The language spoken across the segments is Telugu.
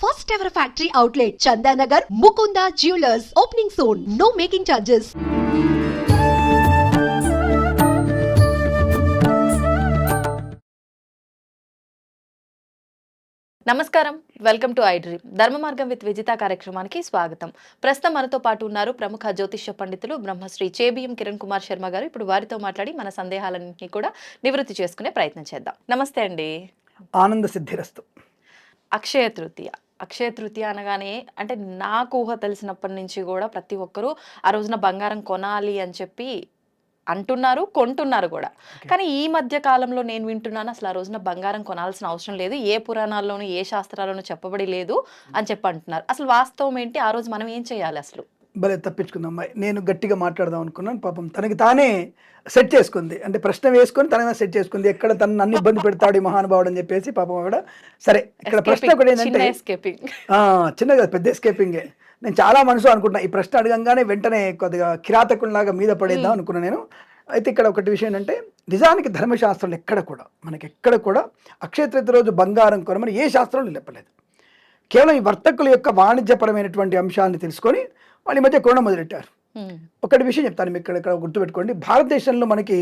First ever factory outlet, Chandanagar, Mukunda Jewelers, opening soon. No making charges. నమస్కారం, వెల్కమ్ టు ఐ డ్రీమ్. ధర్మ మార్గం విత్ విజిత కార్యక్రమానికి స్వాగతం. ప్రస్తుతం మనతో పాటు ఉన్నారు ప్రముఖ జ్యోతిష్య పండితులు బ్రహ్మశ్రీ చేబిఎం కిరణ్ కుమార్ శర్మ గారు. ఇప్పుడు వారితో మాట్లాడి మన సందేహాలన్నింటినీ కూడా నివృత్తి చేసుకునే ప్రయత్నం చేద్దాం. నమస్తే అండి. ఆనంద సిద్ధిరస్తు. అక్షయ తృతీయ అనగానే అంటే నాకు ఊహ తెలిసినప్పటి నుంచి కూడా ప్రతి ఒక్కరూ ఆ రోజున బంగారం కొనాలి అని చెప్పి అంటున్నారు, కొంటున్నారు కూడా. కానీ ఈ మధ్య కాలంలో నేను వింటున్నాను అసలు ఆ రోజున బంగారం కొనాల్సిన అవసరం లేదు, ఏ పురాణాల్లోనూ ఏ శాస్త్రాల్లోనూ చెప్పబడి లేదు అని చెప్పి అంటున్నారు. అసలు వాస్తవం ఏంటి? ఆ రోజు మనం ఏం చేయాలి? అసలు భలే తప్పించుకుందాం అమ్మాయి. నేను గట్టిగా మాట్లాడదాం అనుకున్నాను, పాపం తనకి తానే సెట్ చేసుకుంది. అంటే ప్రశ్న వేసుకొని తనగా సెట్ చేసుకుంది. ఎక్కడ తను నన్ను ఇబ్బంది పెడతాడు ఈ మహానుభావుడు అని చెప్పేసి పాపం ఆవిడ. సరే, ఇక్కడ ప్రశ్న ఒకటి ఏంటంటే చిన్నగా పెద్ద ఎస్కేపింగే. నేను చాలా మనసు అనుకుంటున్నా ఈ ప్రశ్న అడగంగానే వెంటనే కొద్దిగా కిరాతకుల్లాగా మీద పడేద్దాం అనుకున్నాను నేను. అయితే ఇక్కడ ఒకటి విషయం ఏంటంటే, నిజానికి ధర్మశాస్త్రాలు ఎక్కడ కూడా అక్షయ తృతీయ రోజు బంగారం కొనమని ఏ శాస్త్రంలో చెప్పలేదు. కేవలం ఈ వర్తకుల యొక్క వాణిజ్యపరమైనటువంటి అంశాన్ని తెలుసుకొని వాళ్ళ మధ్య కొనడం మొదలెట్టారు. ఒకటి విషయం చెప్తాను మీకు, ఇక్కడ గుర్తుపెట్టుకోండి. భారతదేశంలో మనకి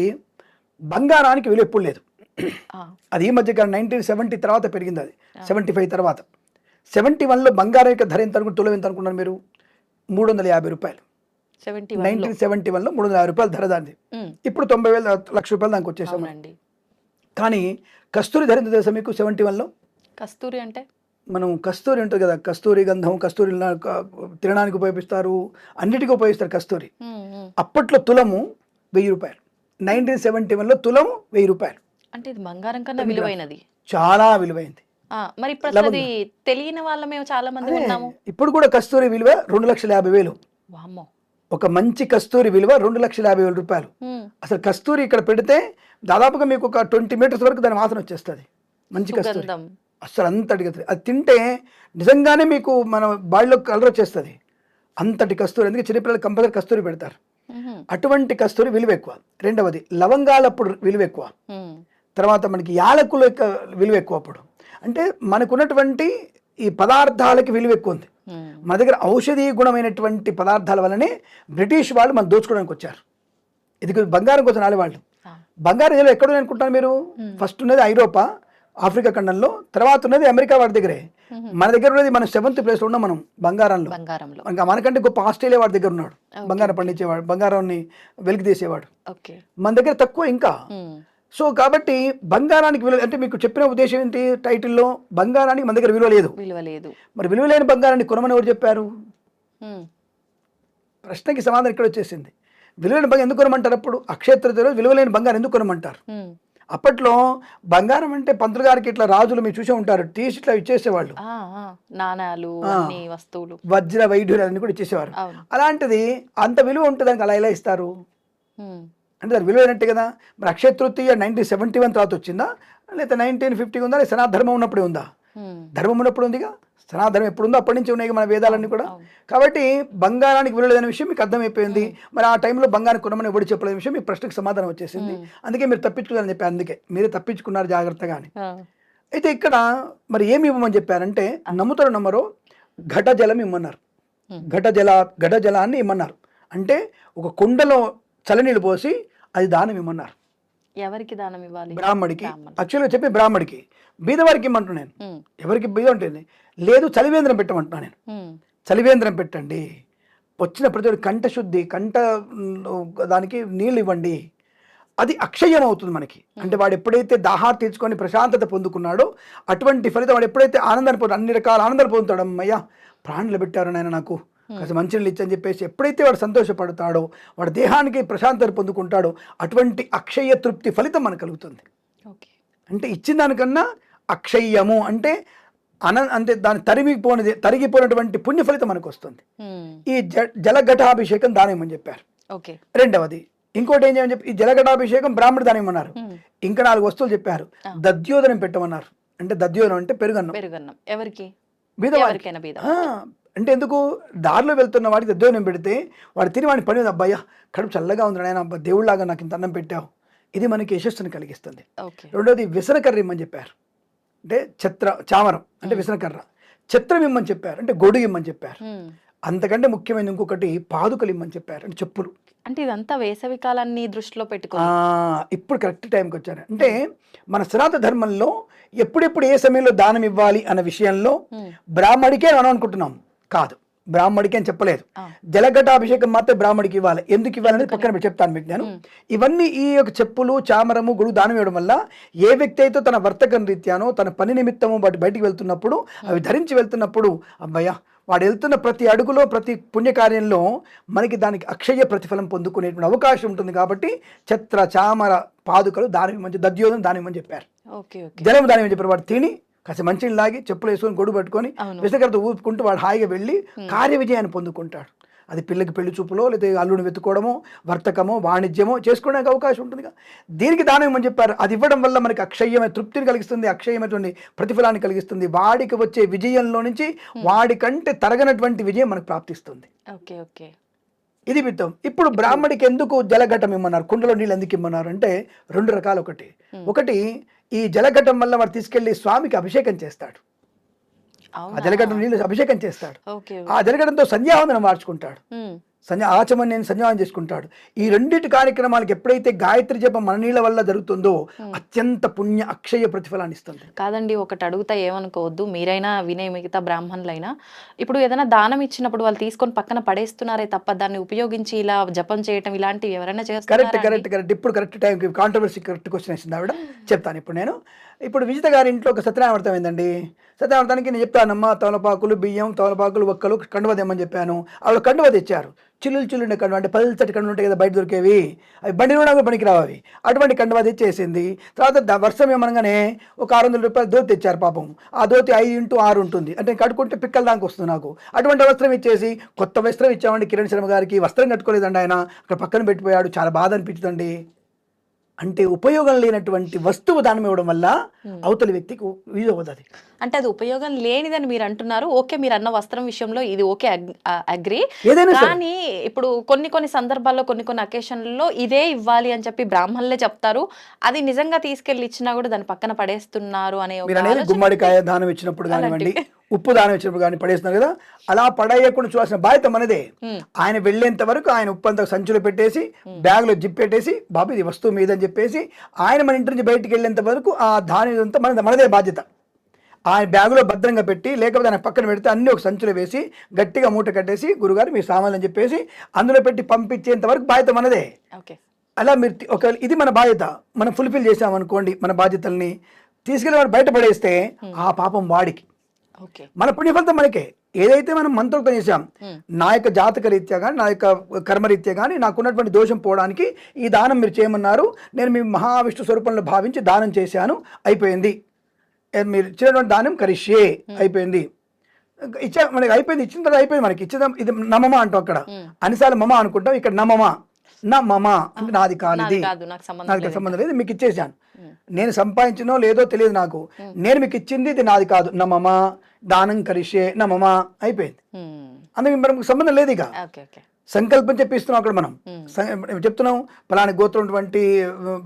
బంగారానికి విలువ ఎప్పుడు లేదు. అది ఈ మధ్య 1970 తర్వాత పెరిగింది. అది 75 తర్వాత. 71లో బంగారం యొక్క ధర ఎంత అనుకుంటే, తులం ఎంత అనుకున్నారు మీరు? 350 రూపాయలు. 1971లో 350 రూపాయలు ధర దాన్ని. ఇప్పుడు 90,000 లక్ష రూపాయలు దానికి వచ్చేసాం. కానీ కస్తూరి ధర ఎంత తెలుసా మీకు? 71లో కస్తూరి అంటే మనం కస్తూరి ఉంటుంది కదా, కస్తూరి గంధం, కస్తూరి తినడానికి ఉపయోగిస్తారు, అన్నిటికీ ఉపయోగిస్తారు కస్తూరి. అప్పట్లో తులము 1000 రూపాయలు. 1971లో తులము 1000 రూపాయలు. అంటే ఇది బంగారం కన్నా విలువైనది, చాలా విలువైంది. మరి ఇప్పుడు అది తెలియని వాళ్ళ మేము చాలా మంది ఉన్నాము. ఇప్పుడు కూడా కస్తూరి విలువ 2,50,000. ఒక మంచి కస్తూరి విలువ 2,50,000 రూపాయలు. అసలు కస్తూరి ఇక్కడ పెడితే దాదాపుగా మీకు ఒక 20 మీటర్స్ వరకు దాని వాసన వచ్చేస్తుంది. మంచి కస్తూరి అసలు అంత అడిగతుంది. అది తింటే నిజంగానే మీకు మన బాడీలో కలర్ వచ్చేస్తుంది, అంతటి కస్తూరి. అందుకే చిన్నపిల్లలు కంపల్సరీ కస్తూరి పెడతారు. అటువంటి కస్తూరి విలువ ఎక్కువ. రెండవది లవంగాలప్పుడు విలువ ఎక్కువ. తర్వాత మనకి యాలకుల యొక్క విలువ ఎక్కువ. అప్పుడు అంటే మనకున్నటువంటి ఈ పదార్థాలకి విలువ ఎక్కువ ఉంది. మన దగ్గర ఔషధీయ గుణమైనటువంటి పదార్థాల వల్లనే బ్రిటిష్ వాళ్ళు మనం దోచుకోవడానికి వచ్చారు. ఇది బంగారం కోసం రాలే వాళ్ళు. బంగారం ఏదో ఎక్కడ అనుకుంటారు మీరు? ఫస్ట్ ఉన్నది ఐరోపా, ఆఫ్రికా ఖండంలో, తర్వాత ఉన్నది అమెరికా వాడి దగ్గరే. మన దగ్గర ఉన్నది మనం 7th ప్లేస్లో ఉన్నాం మనం బంగారంలో. ఇంకా మనకంటే గొప్ప ఆస్ట్రేలియా వాడి దగ్గర ఉన్నాడు, బంగారం పండించేవాడు, బంగారాన్ని వెలికి తీసేవాడు. మన దగ్గర తక్కువ ఇంకా. సో కాబట్టి బంగారానికి విలువ అంటే మీకు చెప్పిన ఉద్దేశం ఏంటి? టైటిల్లో బంగారానికి మన దగ్గర విలువ లేదు. మరి విలువ లేని బంగారాన్ని కొనమని ఎవరు చెప్పారు? ప్రశ్నకి సమాధానం ఇక్కడ వచ్చేసింది. విలువలేని బంగారం ఎందుకు కొనమంటారు? అప్పుడు అక్షయ తృతీయ విలువలేని బంగారం ఎందుకు కొనమంటారు? అప్పట్లో బంగారం అంటే పంతులు గారికి ఇట్లా రాజులు మీరు చూసే ఉంటారు, టీషర్ట్ ఇట్లా ఇచ్చేసేవాళ్ళు, నాణాలు, వస్తువులు, వజ్ర వైఢూర్యాలు అన్ని కూడా ఇచ్చేసేవారు. అలాంటిది అంత విలువ ఉంటుంది దానికి అలా ఎలా ఇస్తారు? అంటే దాని విలువైనట్టే కదా. మరి అక్షయ తృతీయ 1971 తర్వాత వచ్చిందా, లేదా 1950 ఉందా, లేదా సనాధర్మం ఉన్నప్పుడే ఉందా? ధర్మం ఉన్నప్పుడు ఉందిగా. సనాధర్మం ఎప్పుడు ఉందో అప్పటి నుంచి ఉన్నాయి మన వేదాలన్నీ కూడా. కాబట్టి బంగారానికి విలువ లేదనే విషయం మీకు అర్థమైపోయింది. మరి ఆ టైంలో బంగారం కొనమని ఎవరు చెప్పలేని విషయం మీ ప్రశ్నకు సమాధానం వచ్చేసింది. అందుకే మీరు తప్పించుకున్నారని చెప్పారు. అందుకే మీరే తప్పించుకున్నారు జాగ్రత్తగానే. అయితే ఇక్కడ మరి ఏమి ఇవ్వమని చెప్పారంటే, నమ్ముతారో నమ్మరో ఘట జలం ఇమ్మన్నారు. ఘట జలాన్ని ఇమ్మన్నారు. అంటే ఒక కుండలో చల్లనీళ్ళు పోసి అది దానం ఇమ్మన్నారు. ఎవరికి దానం ఇవ్వాలి? బ్రాహ్మడికి. యాక్చువల్గా చెప్పి బ్రాహ్మడికి. బీదవారికి ఇమ్మంటున్నా నేను. ఎవరికి బీద ఉంటుంది? లేదు, చలివేంద్రం పెట్టమంటున్నా నేను. చలివేంద్రం పెట్టండి. వచ్చిన ప్రతి కంఠశుద్ధి, దానికి నీళ్ళు ఇవ్వండి. అది అక్షయం అవుతుంది మనకి. అంటే వాడు ఎప్పుడైతే దాహార్ తీర్చుకొని ప్రశాంతత పొందుకున్నాడో అటువంటి ఫలితం వాడు ఎప్పుడైతే ఆనందాన్ని పొందు, అన్ని రకాల ఆనందాలు పొందుతాడు. అమ్మయ్యా ప్రాణులు పెట్టారు నాయన నాకు కాస్త మంచినీళ్ళు ఇచ్చని చెప్పేసి ఎప్పుడైతే వాడు సంతోషపడతాడో, వాడు దేహానికి ప్రశాంతత పొందుకుంటాడో, అటువంటి అక్షయ తృప్తి ఫలితం మనకు కలుగుతుంది. అంటే ఇచ్చిన దానికన్నా అక్షయ్యము అంటే అంటే దాన్ని తరిగిపోయినటువంటి పుణ్య ఫలితం మనకు వస్తుంది. ఈ జలఘటాభిషేకం దానేమని చెప్పారు. రెండవది ఇంకోటి ఏం చేయమని చెప్పి, ఈ జలఘటాభిషేకం బ్రాహ్మణ దానం అన్నారు. ఇంకా 4 వస్తువులు చెప్పారు. దద్యోదనం పెట్టమన్నారు. అంటే దద్యోదనం అంటే పెరుగన్నం. ఎవరికి? అంటే ఎందుకు? దారిలో వెళ్తున్న వాడికి దద్యోదనం పెడితే వాడు తిని వాడిని పని అబ్బాయ్యా కడుపు చల్లగా ఉంది నాయన, దేవుళ్ళలాగా నాకు ఇంత అన్నం పెట్టావు, ఇది మనకి యశస్సుని కలిగిస్తుంది. రెండోది విసనకర్ర ఇమ్మని చెప్పారు. అంటే చామరం అంటే విసనకర్ర. ఛత్రం ఇమ్మని చెప్పారు, అంటే గొడుగు ఇమ్మని చెప్పారు. అంతకంటే ముఖ్యమైన ఇంకొకటి పాదుకలు ఇమ్మని చెప్పారు, అంటే చెప్పులు. అంటే ఇదంతా వేసవి కాలాన్ని దృష్టిలో పెట్టుకో. ఇప్పుడు కరెక్ట్ టైంకి వచ్చారు. అంటే మన సనాతన ధర్మంలో ఎప్పుడెప్పుడు ఏ సమయంలో దానం ఇవ్వాలి అన్న విషయంలో బ్రాహ్మడికే మనం అనుకుంటున్నాం, కాదు, బ్రాహ్మడికి అని చెప్పలేదు. జలఘటాభిషేకం మాత్రం బ్రాహ్మడికి ఇవ్వాలి. ఎందుకు ఇవ్వాలనేది పక్కన పెట్టి చెప్తాను మీకు నేను. ఇవన్నీ ఈ యొక్క చెప్పులు, చామరము, గొడుగు దానం ఇవ్వడం వల్ల ఏ వ్యక్తి అయితే తన వర్తకం రీత్యానో తన పని నిమిత్తము బయటికి వెళ్తున్నప్పుడు అవి ధరించి వెళ్తున్నప్పుడు అబ్బయ్య వాడు వెళ్తున్న ప్రతి అడుగులో ప్రతి పుణ్యకార్యంలో మనకి దానికి అక్షయ ప్రతిఫలం పొందుకునేటువంటి అవకాశం ఉంటుంది. కాబట్టి ఛత్ర, చామర, పాదుకలు దానం ఇవ్వమని, దద్యోధనం దానం ఇవ్వమని చెప్పారు. జలం దానం ఇవ్వని చెప్పారు. వాడు తిని కాస్త మంచిని లాగి చెప్పులు వేసుకొని గొడుగు పట్టుకొని విసకరతో ఊపుకుంటూ వాడు హాయిగా వెళ్ళి కార్య విజయాన్ని పొందుకుంటాడు. అది పిల్లకి పెళ్లి చూపులో లేదా అల్లుడిని వెతుకోవడమో, వర్తకమో, వాణిజ్యమో చేసుకోవడానికి అవకాశం ఉంటుందిగా. దీనికి దానం ఇవ్వమని చెప్పారు. అది ఇవ్వడం వల్ల మనకి అక్షయమైన తృప్తిని కలిగిస్తుంది, అక్షయమైనటువంటి ప్రతిఫలాన్ని కలిగిస్తుంది. వాడికి వచ్చే విజయంలో నుంచి వాడికంటే తరగనటువంటి విజయం మనకు ప్రాప్తిస్తుంది. ఇది విత్తం. ఇప్పుడు బ్రాహ్మడికి ఎందుకు జలఘటం ఇమ్మన్నారు, కుండలో నీళ్ళు ఎందుకు ఇమ్మన్నారు అంటే 2 రకాలు. ఒకటి ఈ జలఘటం వల్ల వాడు తీసుకెళ్లి స్వామికి అభిషేకం చేస్తాడు. ఆ జలఘటం నీళ్ళు అభిషేకం చేస్తాడు. ఆ జలఘటంతో సంధ్యావందనం మార్చుకుంటాడు, ఆచమన్యం సంధ్యావనం చేసుకుంటాడు. ఈ రెండింటి కార్యక్రమాలకు ఎప్పుడైతే గాయత్రి జపం మన నీళ్ళ వల్ల జరుగుతుందో అత్యంత పుణ్య అక్షయ ప్రతిఫలాన్ని ఇస్తుంది. కాదండి, ఒకటి అడుగుతా, ఏమనుకోవద్దు, మీరైనా వినే మిగతా బ్రాహ్మణులైనా. ఇప్పుడు ఏదైనా దానం ఇచ్చినప్పుడు వాళ్ళు తీసుకొని పక్కన పడేస్తున్నారే తప్ప దాన్ని ఉపయోగించి ఇలా జపం చేయటం ఇలాంటివి ఎవరైనా చేస్తారు? కరెక్ట్. ఇప్పుడు కరెక్ట్ టైంకి కాంట్రవర్సీ కరెక్ట్ క్వశ్చన్ వేసింది ఆవిడ. చెప్తాను ఇప్పుడు విజిత గారి ఇంట్లో ఒక సత్యనారాయణ ఏందండి, సత్యనారాయణానికి నేను చెప్తానమ్మా తమలపాకులు, బియ్యం, తమలపాకులు, ఒక్కలు, కండువ తెమ్మని చెప్పాను. ఆవిడ కండువ తెచ్చారు. చిల్లుండే కండువ, అంటే పల్చటి కండువ ఉంటాయి కదా బయట దొరికేవి, అవి బండి కూడా పనికి రావు అవి. అటువంటి కండువ తెచ్చేసింది. తర్వాత వర్షం ఏమనగానే ఒక 600 రూపాయలు ధోతి తెచ్చారు. పాపం ఆ ధోతి 5x6 ఉంటుంది, అంటే కట్టుకుంటే పిక్కల దానికి వస్తుంది నాకు. అటువంటి వస్త్రం ఇచ్చేసి కొత్త వస్త్రం ఇచ్చామండి కిరణ్ శర్మ గారికి. వస్త్రం కట్టుకోలేదండి ఆయన, అక్కడ పక్కన పెట్టిపోయాడు. చాలా బాధ అనిపించిందండి. అంటే ఉపయోగం లేనటువంటి వస్తువు దానం ఇవ్వడం వల్ల అవతలి వ్యక్తికి యూజ్ అవుతుంది. అంటే అది ఉపయోగం లేనిదని మీరు అంటున్నారు. ఓకే, మీరు అన్న వస్త్రం విషయంలో ఇది ఓకే, అగ్రి. కానీ ఇప్పుడు కొన్ని సందర్భాల్లో కొన్ని అకేషన్లలో ఇదే ఇవ్వాలి అని చెప్పి బ్రాహ్మణులే చెప్తారు. అది నిజంగా తీసుకెళ్లి ఇచ్చినా కూడా దాని పక్కన పడేస్తున్నారు అనే గుమ్మడికాయ దానం ఇచ్చినప్పుడు కానివ్వండి, ఉప్పు దానం ఇచ్చినప్పుడు కానీ పడేస్తున్నారు కదా, అలా పడేయకుండా చూడాల్సిన బాధ్యత మనదే. ఆయన వెళ్ళేంత వరకు ఆయన ఉప్పు అంతా సంచులో పెట్టేసి బ్యాగ్ లో జిప్ పెట్టేసి బాబు ఇది వస్తువు మీద అని చెప్పేసి ఆయన మన ఇంటి నుంచి బయటికి వెళ్ళేంత వరకు ఆ ధాన్యం అంతా మనదే బాధ్యత. ఆయన బ్యాగులో భద్రంగా పెట్టి, లేకపోతే ఆయన పక్కన పెడితే అన్ని ఒక సంచులో వేసి గట్టిగా మూట కట్టేసి గురుగారు మీ సామాన్లు అని చెప్పేసి అందులో పెట్టి పంపించేంత వరకు బాధ్యత మనదే. అలా మీరు ఒకవేళ ఇది మన బాధ్యత మనం ఫుల్ఫిల్ చేసామనుకోండి, మన బాధ్యతల్ని తీసుకెళ్ళి వాడు బయటపడేస్తే ఆ పాపం వాడికి, మన పుణ్యఫలితం మనకే. ఏదైతే మనం మంత్రోక్తం చేశాం, నా యొక్క జాతక రీత్యా కానీ నా యొక్క కర్మరీత్యా కానీ నాకున్నటువంటి దోషం పోవడానికి ఈ దానం మీరు చేయమన్నారు, నేను మీ మహావిష్ణు స్వరూపంలో భావించి దానం చేశాను, అయిపోయింది. మీరు ఇచ్చినటువంటి దానం కరిష్యే, అయిపోయింది. మనకి అయిపోయింది, ఇచ్చిన తర్వాత అయిపోయింది. మనకి ఇచ్చేదాం ఇది నమమా అంటాం, అక్కడ అన్నిసార్లు మమ అనుకుంటాం, ఇక్కడ నమమా నా మమ అంటే నాది కానిది, నాకు సంబంధం లేదు, మీకు ఇచ్చేసాను. నేను సంపాదించినో లేదో తెలియదు నాకు, నేను మీకు ఇచ్చింది ఇది నాది కాదు, నమమ దానం కరిషే నమమ, అయిపోయింది. అందుకే మనకు సంబంధం లేదు. ఇక సంకల్పం చెప్పిస్తున్నాం అక్కడ మనం చెప్తున్నాం, పలాని గోత్రం ఉన్నటువంటి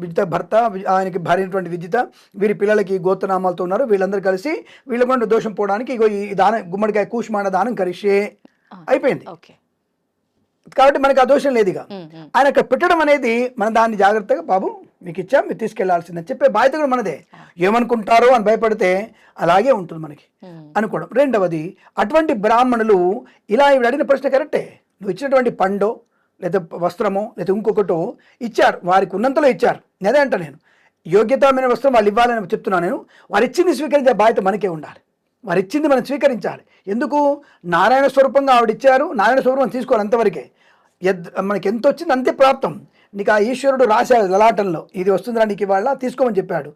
విజిత భర్త, ఆయనకి భార్య అయినటువంటి విజిత, వీరి పిల్లలకి గోత్రనామాలతో ఉన్నారు, వీళ్ళందరూ కలిసి వీళ్ళకుండా దోషం పోవడానికి ఇగో ఈ దానం గుమ్మడికాయ కూష్మాండ దానం కరిషే, అయిపోయింది. కాబట్టి మనకి ఆ దోషం లేదు. ఇక ఆయన అక్కడ పెట్టడం అనేది మన దాన్ని జాగ్రత్తగా బాబు మీకు ఇచ్చాం, మీరు తీసుకెళ్లాల్సిందని చెప్పే బాధ్యత కూడా మనదే. ఏమనుకుంటారో అని భయపడితే అలాగే ఉంటుంది మనకి అనుకోవడం. రెండవది, అటువంటి బ్రాహ్మణులు ఇలా ఇవి అడిగిన ప్రశ్న కరెక్టే. నువ్వు ఇచ్చినటువంటి పండో లేదా వస్త్రమో లేదా ఇంకొకటో ఇచ్చారు, వారికి ఉన్నంతలో ఇచ్చారు. అదే అంట నేను, యోగ్యతమైన వస్త్రం వాళ్ళు ఇవ్వాలని చెప్తున్నాను నేను. వారు ఇచ్చింది స్వీకరించే బాధ్యత మనకే ఉండాలి. వారు ఇచ్చింది మనం స్వీకరించాలి. ఎందుకు? నారాయణ స్వరూపంగా ఆవిడిచ్చారు, నారాయణ స్వరూపం తీసుకోవాలి, అంతవరకే. మనకి ఎంత వచ్చింది అంతే ప్రాప్తం. నీకు ఆ ఈశ్వరుడు రాశాడు లలాటంలో, ఇది వస్తుందిరా నీకు ఇవాళ తీసుకోమని చెప్పాడు.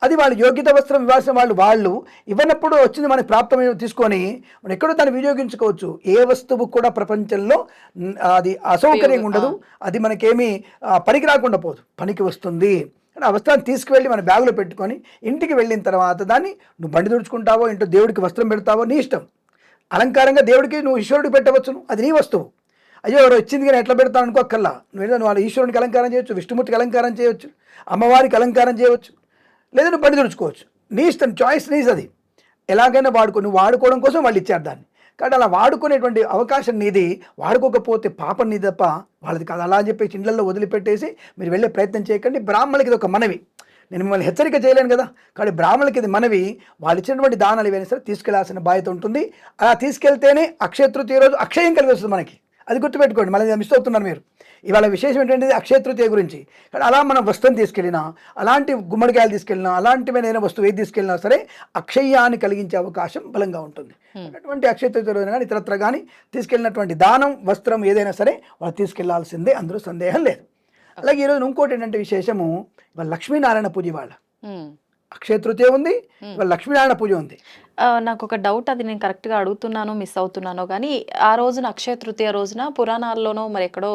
అది వాళ్ళు యోగ్యత వస్త్రం ఇవ్వాల్సిన వాళ్ళు ఇవ్వనప్పుడు వచ్చింది మనకి ప్రాప్తమైన తీసుకొని మనం ఎక్కడో దాన్ని వినియోగించుకోవచ్చు. ఏ వస్తువు కూడా ప్రపంచంలో అది అసౌకర్యంగా ఉండదు, అది మనకేమీ పనికి రాకుండా పోదు, పనికి వస్తుంది. ఆ వస్త్రాన్ని తీసుకువెళ్ళి మన బ్యాగులో పెట్టుకొని ఇంటికి వెళ్ళిన తర్వాత దాన్ని నువ్వు బండి తుడుచుకుంటావో, ఇంట్లో దేవుడికి వస్త్రం పెడతావో నీ ఇష్టం. అలంకారంగా దేవుడికి నువ్వు ఈశ్వరుడికి పెట్టవచ్చును, అది నీ వస్తువు. అయ్యో ఎవరో ఇచ్చింది కానీ ఎట్లా పెడతాను అనుకోక్కల్లా. నువ్వు వాళ్ళ ఈశ్వరునికి అలంకారం చేయొచ్చు, విష్ణుమూర్తికి అలంకారం చేయొచ్చు, అమ్మవారికి అలంకారం చేయవచ్చు, లేదా నువ్వు బండి తుడుచుకోవచ్చు, నీ ఇష్టం, చాయిస్ నీస్ అది. ఎలాగైనా నువ్వు వాడుకోవడం కోసం వాళ్ళు ఇచ్చారు దాన్ని. కాబట్టి అలా వాడుకునేటువంటి అవకాశం నీది, వాడుకోకపోతే పాపం నీది తప్ప వాళ్ళది కాదు. అలా అని చెప్పి ఇండ్లలో వదిలిపెట్టేసి మీరు వెళ్ళే ప్రయత్నం చేయకండి. బ్రాహ్మణులకి ఇది ఒక మనవి, నేను మిమ్మల్ని హెచ్చరిక చేయలేను కదా, కాబట్టి బ్రాహ్మణులకి ఇది మనవి, వాళ్ళు ఇచ్చినటువంటి దానాలు ఏవైనా సరే తీసుకెళ్లాల్సిన బాధ్యత ఉంటుంది. అలా తీసుకెళ్తేనే అక్షయ తృతీయ రోజు అక్షయం కలిగి వస్తుంది మనకి. అది గుర్తుపెట్టుకోండి, మళ్ళీ మిస్ అవుతున్నారు మీరు. ఇవాళ విశేషం ఏంటంటే అక్షయ తృతీయ గురించి. కానీ అలా మనం వస్త్రం తీసుకెళ్ళినా, అలాంటి గుమ్మడికాయలు తీసుకెళ్ళినా, అలాంటివి ఏదైనా వస్తువు ఏది తీసుకెళ్ళినా సరే అక్షయాన్ని కలిగించే అవకాశం బలంగా ఉంటుంది. అటువంటి అక్షయ తృతీయ రోజున కానీ ఇతరత్ర కానీ తీసుకెళ్ళినటువంటి దానం, వస్త్రం ఏదైనా సరే వాళ్ళు తీసుకెళ్లాల్సిందే, అందులో సందేహం లేదు. అలాగే ఈరోజు ఇంకోటి ఏంటంటే విశేషము, ఇవాళ లక్ష్మీనారాయణ పూజ. ఇవాళ అక్షయ తృతీయ ఉంది, ఇవాళ లక్ష్మీనారాయణ పూజ ఉంది. నాకు ఒక డౌట్, అది నేను కరెక్ట్గా అడుగుతున్నానో మిస్ అవుతున్నానో కానీ, ఆ రోజున అక్షయ తృతీయ రోజున పురాణాల్లోనో మరి ఎక్కడో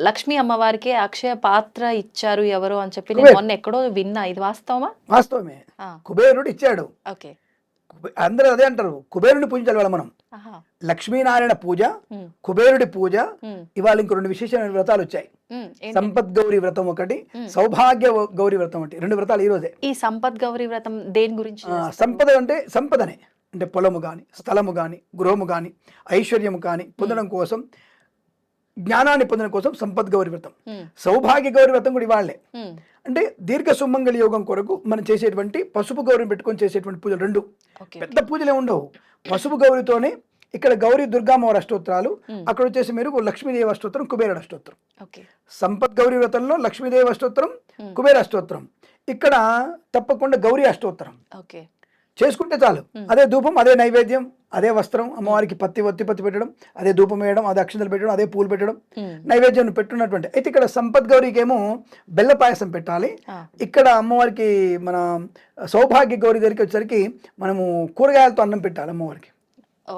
లక్ష్మీ అమ్మవారికి అక్షయ పాత్ర ఇచ్చారు ఎవరో అని చెప్పి నేను మొన్న ఎక్కడో విన్నా. ఇది వాస్తవమా? వాస్తవమే, కుబేరుడు ఇచ్చాడు. ఓకే, అందరూ అదే అంటారు, కుబేరుని పూజించాలి వాళ్ళ మనం. లక్ష్మీనారాయణ పూజ, కుబేరుడి పూజ. ఇవాళ ఇంకో 2 విశేషమైన వ్రతాలు వచ్చాయి. సంపత్ గౌరీ వ్రతం ఒకటి, సౌభాగ్య గౌరీ వ్రతం ఒకటి. 2 వ్రతాలు ఈ రోజే. ఈ సంపత్ గౌరీ వ్రతం దేని గురించి? సంపద అంటే సంపదనే, అంటే పొలము కానీ, స్థలము కానీ, గృహము కానీ, ఐశ్వర్యము కానీ పొందడం కోసం, జ్ఞానాన్ని పొందడం కోసం సంపత్ గౌరీ వ్రతం. సౌభాగ్య గౌరీ వ్రతం కూడా ఇవాళ్లే. అంటే దీర్ఘ సుమంగళి యోగం కొరకు మనం చేసేటువంటి పసుపు గౌరిని పెట్టుకొని చేసేటువంటి పూజలు 2. పెద్ద పూజలే ఉండవు, పసుపు గౌరితోనే. ఇక్కడ గౌరీ దుర్గామ్మవారి అష్టోత్తరాలు, అక్కడ వచ్చేసి మీరు లక్ష్మీదేవి అష్టోత్తరం, కుబేరుడు అష్టోత్తరం. సంపత్ గౌరీ వ్రతంలో లక్ష్మీదేవి అష్టోత్తరం, కుబేర అష్టోత్తరం. ఇక్కడ తప్పకుండా గౌరీ అష్టోత్తరం చేసుకుంటే చాలు. అదే ధూపం, అదే నైవేద్యం, అదే వస్త్రం, అమ్మవారికి ఒత్తి పెట్టడం, అదే ధూపం వేయడం, అదే అక్షంతలు పెట్టడం, అదే పూలు పెట్టడం, నైవేద్యం పెట్టున్నటువంటి. అయితే ఇక్కడ సంపత్ గౌరికి ఏమో బెల్ల పాయసం పెట్టాలి. ఇక్కడ అమ్మవారికి మన సౌభాగ్య గౌరి దగ్గరికి వచ్చేసరికి మనము కూరగాయలతో అన్నం పెట్టాలి అమ్మవారికి.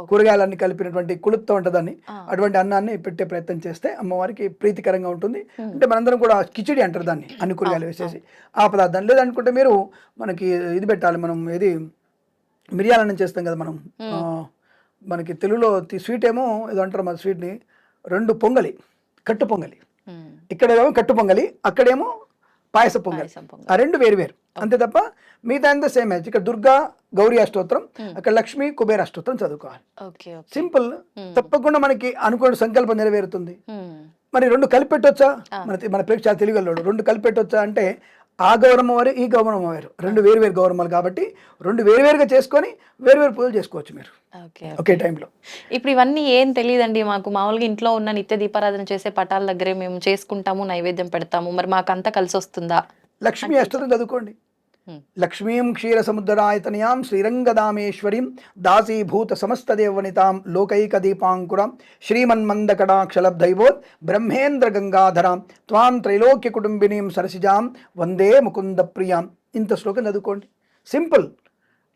కూరగాయలన్నీ కలిపినటువంటి కుళుప్తో ఉంటుందని, అటువంటి అన్నాన్ని పెట్టే ప్రయత్నం చేస్తే అమ్మవారికి ప్రీతికరంగా ఉంటుంది. అంటే మనందరం కూడా కిచిడి అంటారు దాన్ని, అన్ని కూరగాయలు వేసేసి ఆ పదార్థాన్ని. లేదనుకుంటే మీరు మనకి ఇది పెట్టాలి, మనం ఏది మిరియాలన్నం చేస్తాం కదా మనం, మనకి తెలుగులో స్వీట్ ఏమో ఏదో అంటారు మన స్వీట్ని, 2 పొంగలి, కట్టు పొంగలి. ఇక్కడేమో కట్టు పొంగలి, అక్కడేమో పాయస పొంగలి. ఆ 2 వేరు. అంతే తప్ప మిగతా అంతా సేమ్. ఇక్కడ దుర్గా గౌరీ అష్టోత్తరం, అక్కడ లక్ష్మీ కుబేర అష్టోత్తరం చదువుకోవాలి. సింపుల్. తప్పకుండా మనకి అనుకున్న సంకల్పం నెరవేరుతుంది. మరి 2 కలిపి పెట్టొచ్చా? మన ప్రేక్ష తెలుగులో 2 కలిపి పెట్టొచ్చా అంటే, ఆ గౌరమ్మ వారు, ఈ గౌరమ్మ వారు 2 వేరు గౌరమ్మలు కాబట్టి 2 వేరువేరుగా చేసుకొని వేరువేరు పూజలు చేసుకోవచ్చు మీరు ఒకే టైంలో. ఇప్పుడు ఇవన్నీ ఏం తెలియదండి మాకు. మామూలుగా ఇంట్లో ఉన్న నిత్య దీపారాధన చేసే పటాల దగ్గరే మేము చేసుకుంటాము, నైవేద్యం పెడతాము. మరి మాకు అంతా కలిసి వస్తుందా? లక్ష్మీ అష్టోత్తరం చదువుకోండి. లక్ష్మీం క్షీర సముద్రాయతనయాం శ్రీరంగదామేశ్వరీం దాసీభూత సమస్తదేవనితాం లోకైక దీపాంకురాం శ్రీమన్మందకటాక్షలబ్ధైవోత్ బ్రహ్మేంద్ర గంగాధరాం త్వాం త్రైలోక్య కుటుంబినీం సరసిజాం వందే ముకుంద ప్రియాం. ఇంత శ్లోకం చదువుకోండి, సింపుల్.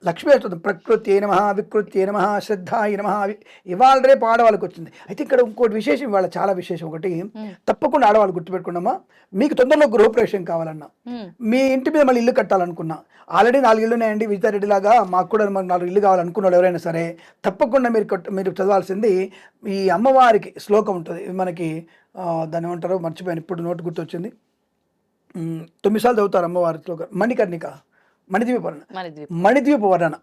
లక్ష్మీ అష్టోత్తరం. ప్రకృత్యై నమః, వికృత్యై నమః, శ్రద్ధాయ నమః. ఇవాళ రేపు ఆడవాళ్ళకి వచ్చింది. అయితే ఇక్కడ ఇంకోటి విశేషం, ఇవాళ చాలా విశేషం ఒకటి తప్పకుండా ఆడవాళ్ళు గుర్తుపెట్టుకున్నామా. మీకు తొందరలో గృహప్రవేశం కావాలన్నా, మీ ఇంటి మీద మళ్ళీ ఇల్లు కట్టాలనుకున్నా, ఆల్రెడీ 4 ఇల్లు ఉన్నాయండి విజయారెడ్డి లాగా, మాకు కూడా 4 ఇల్లు కావాలనుకున్న వాళ్ళు ఎవరైనా సరే తప్పకుండా మీరు చదవాల్సింది ఈ అమ్మవారికి శ్లోకం ఉంటుంది. మనకి దాన్ని ఏమంటారో మర్చిపోయాను, ఇప్పుడు నోటు గుర్తొచ్చింది. 9 సార్లు చదువుతారు అమ్మవారి శ్లోకం. మణికర్ణిక, మణిద్వీప వర్ణన.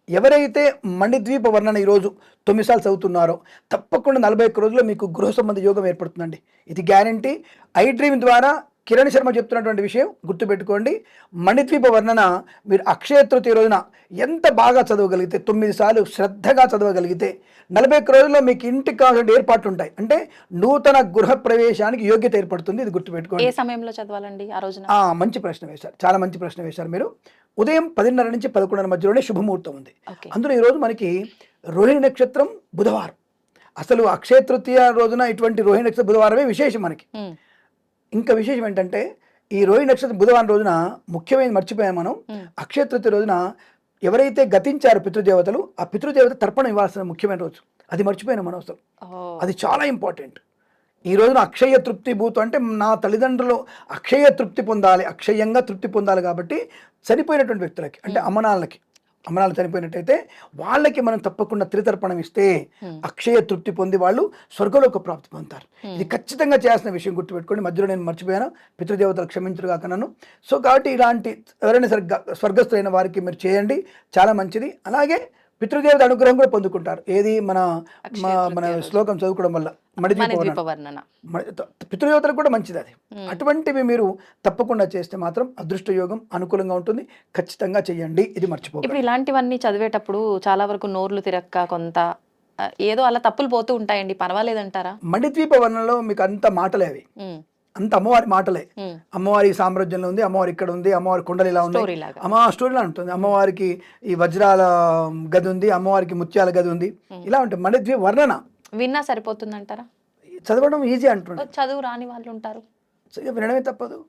ఎవరైతే మణిద్వీప వర్ణన ఈరోజు 9 సార్లు చదువుతున్నారో తప్పకుండా 41 రోజుల్లో మీకు గృహ సంబంధ యోగం ఏర్పడుతుందండి. ఇది గ్యారంటీ. ఐ డ్రీమ్ ద్వారా కిరణ్ శర్మ చెప్తున్నటువంటి విషయం గుర్తుపెట్టుకోండి. మణిద్వీప వర్ణన మీరు అక్షయ తృతీయ రోజున ఎంత బాగా చదవగలిగితే, 9 సార్లు శ్రద్ధగా చదవగలిగితే 41 రోజుల్లో మీకు ఇంటికి కావాల్సిన ఏర్పాట్లు ఉంటాయి. అంటే నూతన గృహ ప్రవేశానికి యోగ్యత ఏర్పడుతుంది. ఇది గుర్తుపెట్టుకోండి. ఏ సమయంలో చదవాలండి ఆ రోజున? మంచి ప్రశ్న వేశారు, చాలా మంచి ప్రశ్న వేశారు మీరు. ఉదయం 10:30 నుంచి 11:30 మధ్యలోనే శుభముహూర్తం ఉంది. అందులో ఈరోజు మనకి రోహిణి నక్షత్రం బుధవారం. అసలు అక్షయ తృతీయ రోజున ఇటువంటి రోహిణి నక్షత్రం బుధవారమే విశేషం మనకి. ఇంకా విశేషం ఏంటంటే ఈ రోహిణి నక్షత్రం బుధవారం రోజున ముఖ్యమైనది మర్చిపోయాం మనం. అక్షయ తృతీయ రోజున ఎవరైతే గతించారో పితృదేవతలు, ఆ పితృదేవత తర్పణం ఇవ్వాల్సిన ముఖ్యమైన రోజు. అది మర్చిపోయినాం మనం అసలు. అది చాలా ఇంపార్టెంట్. ఈ రోజున అక్షయ తృప్తి భూతం అంటే నా తల్లిదండ్రులు అక్షయ తృప్తి పొందాలి, అక్షయంగా తృప్తి పొందాలి. కాబట్టి చనిపోయినటువంటి వ్యక్తులకి, అంటే అమ్మనాలు చనిపోయినట్టయితే వాళ్ళకి మనం తప్పకుండా త్రితర్పణం ఇస్తే అక్షయ తృప్తి పొంది వాళ్ళు స్వర్గలోక ప్రాప్తి పొందుతారు. ఇది ఖచ్చితంగా చేయాల్సిన విషయం, గుర్తుపెట్టుకోండి. మధ్యలో నేను మర్చిపోయాను, పితృదేవతలు క్షమించరు కాక నన్ను. సో కాబట్టి ఇలాంటి ఎవరైనా సరే స్వర్గస్థులైన వారికి మీరు చేయండి, చాలా మంచిది. అలాగే పితృదేవత అనుగ్రహం కూడా పొందుకుంటారు. ఏది మన మన తృతీయ రోజు. శ్లోకం చదువుకోవడం వల్ల మణిద్వీప మణిద్వీప వర్ణన. వర్ణన. పితృదేవతలకు కూడా మంచిది అది. అటువంటివి మీరు తప్పకుండా చేస్తే మాత్రం అదృష్ట యోగం అనుకూలంగా ఉంటుంది. ఖచ్చితంగా చెయ్యండి, ఇది మర్చిపోకండి. ఇప్పుడు ఇలాంటివన్నీ చదివేటప్పుడు చాలా వరకు నోర్లు తిరక్క కొంత ఏదో అలా తప్పులు పోతూ ఉంటాయండి, పర్వాలేదంటారా? మణిద్వీప వర్ణనలో మీకు అంత మాటలే అవి, ఉమ్, అంత అమ్మవారి మాటలే. ఉమ్, అమ్మవారి సామ్రాజ్యంలో ఉంది, అమ్మవారి ఇక్కడ ఉంది, అమ్మవారి కొండలు ఇలా ఉంది, స్టోరీ లాగా. అమ్మ స్టోరీలా ఉంటుంది. అమ్మవారికి ఈ వజ్రాల గది ఉంది, అమ్మవారికి ముత్యాల గది ఉంది, ఇలా ఉంటుంది మణిద్వీప వర్ణన. విన్నా సరిపోతుందంటారా? చదవడం ఈజీ అంటున్నాడు, చదువు రాని వాళ్ళు ఉంటారు, వినడమే తప్పదు.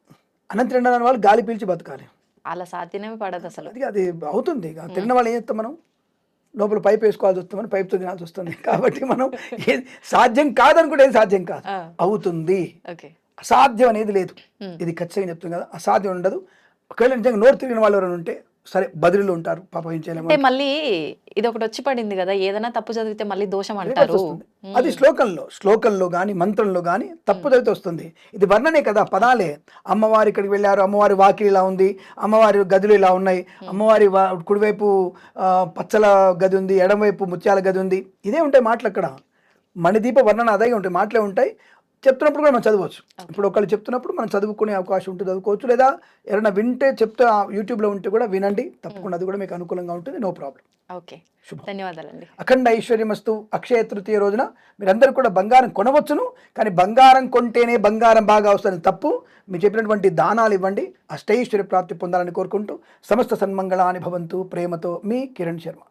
అన్నం తినడానికి వాళ్ళు గాలి పీల్చి బతకాలి, అలా సాధ్యమే పడదు అసలు. అది అవుతుంది. తిన్న వాళ్ళు ఏం చేస్తాం, మనం లోపల పైప్ వేసుకోవాల్సి వస్తుంది, పైప్తో తినాల్సి వస్తుంది. కాబట్టి మనం ఏది సాధ్యం కాదనుకుంటే ఏది సాధ్యం కాదు, అవుతుంది. ఓకే, అసాధ్యం అనేది లేదు, ఇది ఖచ్చితంగా చెప్తుంది కదా, అసాధ్యం ఉండదు. ఒకవేళ నిజంగా నోరు తిరిగిన వాళ్ళు ఎవరైనా ఉంటే సరే బదిలీలు ఉంటారు, పాపం ఏం చేయలేము. అంటే మళ్ళీ ఇది ఒకటి వచ్చి పడింది కదా, ఏదైనా తప్పు చదివితే మళ్ళీ దోషం అంటారు. అది శ్లోకంలో కానీ మంత్రంలో కానీ తప్పు చదివితే వస్తుంది. ఇది వర్ణనే కదా, పదాలే. అమ్మవారి ఇక్కడికి వెళ్ళారు, అమ్మవారి వాకిలి ఇలా ఉంది, అమ్మవారి గదులు ఇలా ఉన్నాయి, అమ్మవారి కుడివైపు పచ్చల గది ఉంది, ఎడమవైపు ముత్యాల గది ఉంది, ఇదే ఉంటాయి మాటలు అక్కడ. మణిదీప వర్ణన అదే ఉంటాయి, మాటలే ఉంటాయి. చెప్తున్నప్పుడు కూడా మనం చదవచ్చు. ఇప్పుడు ఒకళ్ళు చెప్తున్నప్పుడు మనం చదువుకునే అవకాశం ఉంటుంది, చదువుకోవచ్చు. లేదా ఎవరైనా వింటే చెప్తే యూట్యూబ్లో ఉంటే కూడా వినండి, తప్పకుండా అది కూడా మీకు అనుకూలంగా ఉంటుంది, నో ప్రాబ్లం. ఓకే, ధన్యవాదాలండి. అఖండ ఐశ్వర్యమస్తు. అక్షయ తృతీయ రోజున మీరందరూ కూడా బంగారం కొనవచ్చును, కానీ బంగారం కొంటేనే బంగారం బాగా వస్తుంది తప్పు. మీరు చెప్పినటువంటి దానాలు ఇవ్వండి, అష్టైశ్వర్య ప్రాప్తి పొందాలని కోరుకుంటూ సమస్త సన్మంగళాని భవంతు. ప్రేమతో మీ కిరణ్ శర్మ.